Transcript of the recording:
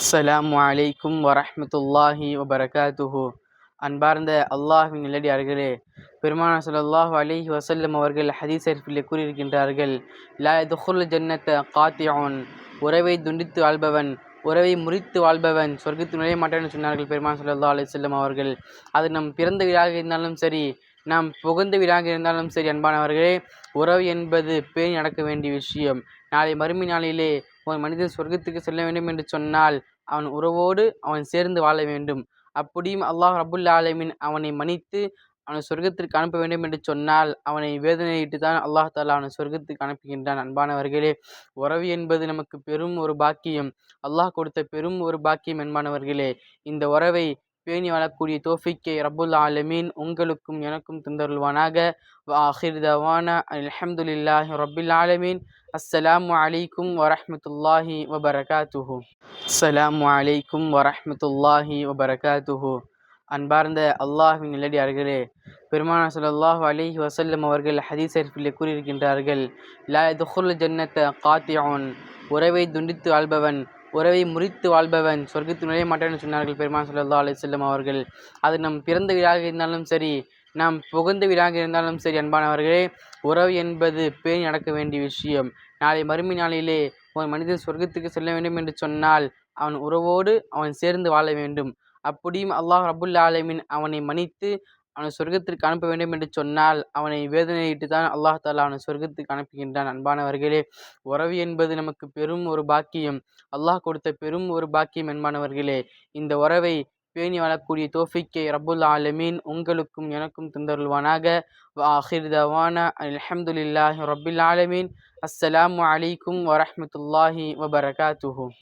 அஸ்ஸலாமு அலைக்கும் வரஹ்மத்துல்லாஹி வபரகாத்துஹு. அன்பார்ந்த அல்லாஹ்வின் நல்லடியார்களே, பெருமானார் ஸல்லல்லாஹு அலைஹி வஸல்லம் அவர்கள் ஹதீஸ் ஷரீஃபிலே கூறியிருக்கின்றார்கள், லா யதுகுல் ஜன்னத காத்திஉன், உறவை துண்டித்து வாழ்பவன், உறவை முறித்து வாழ்பவன் சொர்க்கத்தில் நுழைய மாட்டான் என்று சொன்னார்கள் பெருமானார் ஸல்லல்லாஹு அலைஹி வஸல்லம் அவர்கள். அது நம் பிறந்த வீடாக இருந்தாலும் சரி, நாம் புகுந்த வீடாக இருந்தாலும் சரி, அன்பானவர்களே, உறவு என்பது பேணி நடக்க வேண்டிய விஷயம். நாளை மறுமை நாளிலே ஒரு மனிதன் சொர்க்கத்துக்கு செல்ல வேண்டும் என்று சொன்னால் அவன் உறவோடு அவன் சேர்ந்து வாழ வேண்டும். அப்படியும் அல்லாஹ் ரப்புல் ஆலமீன் அவனை மன்னித்து அவனை சொர்க்கத்திற்கு அனுப்ப வேண்டும் என்று சொன்னால் அவனை வேதனையிட்டு தான் அல்லாஹ் தாலா அவனை சொர்க்கத்துக்கு அனுப்புகின்றான். அன்பானவர்களே, உறவு என்பது நமக்கு பெரும் ஒரு பாக்கியம், அல்லாஹ் கொடுத்த பெரும் ஒரு பாக்கியம். அன்பானவர்களே, இந்த உறவை பேணி வாழக்கூடிய தௌஃபீக்கை ரப்புல் ஆலமீன் உங்களுக்கும் எனக்கும் தந்தருள்வானாக. ஆஹிர் தவானா அல்ஹம்துலில்லாஹி ரப்பில் ஆலமீன். அஸ்ஸலாமு அலைக்கும் வரஹ்மத்துல்லாஹி வபரகாத்துஹு. அஸ்ஸலாமு அலைக்கும் வரஹ்மத்துல்லாஹி வபரகாத்துஹு. அன்பார்ந்த அல்லாஹ்வின் நல்லடியார்களே, பெருமானார் ஸல்லல்லாஹு அலைஹி வஸல்லம் அவர்கள் ஹதீஸ் ஷரீஃபிலே கூறியிருக்கின்றார்கள், லா யதுகுல் ஜன்னத காத்திஉன், உறவை துண்டித்து வாழ்பவன், உறவை முறித்து வாழ்பவன் சொர்க்கத்தில் நுழைய மாட்டான் என்று சொன்னார்கள் பெருமானார் ஸல்லல்லாஹு அலைஹி வஸல்லம் அவர்கள். அது நம் பிறந்த வீடாக இருந்தாலும் சரி, நாம் புகுந்த வீடாக இருந்தாலும் சரி, அன்பானவர்களே, உறவு என்பது பேணி நடக்க வேண்டிய விஷயம். நாளை மறுமை நாளிலே ஒரு மனிதன் சொர்க்கத்துக்கு செல்ல வேண்டும் என்று சொன்னால் அவன் உறவோடு அவன் சேர்ந்து வாழ வேண்டும். அப்படியும் அல்லாஹ் ரப்புல் ஆலமீன் அவனை மன்னித்து அவனை சொர்க்கத்திற்கு அனுப்ப வேண்டும் என்று சொன்னால் அவனை வேதனையிட்டு தான் அல்லாஹ் தாலா அவனை சொர்க்கத்துக்கு அனுப்புகின்றான். அன்பானவர்களே, உறவு என்பது நமக்கு பெரும் ஒரு பாக்கியம், அல்லாஹ் கொடுத்த பெரும் ஒரு பாக்கியம். அன்பானவர்களே, இந்த உறவை பேணி வாழக்கூடிய தௌஃபீக்கை ரப்புல் ஆலமீன் உங்களுக்கும் எனக்கும் தந்தருள்வானாக. ஆஹிர் தவானா அல்ஹம்துலில்லாஹி ரப்பில் ஆலமீன். அஸ்ஸலாமு அலைக்கும் வரஹ்மத்துல்லாஹி வபரகாத்துஹு.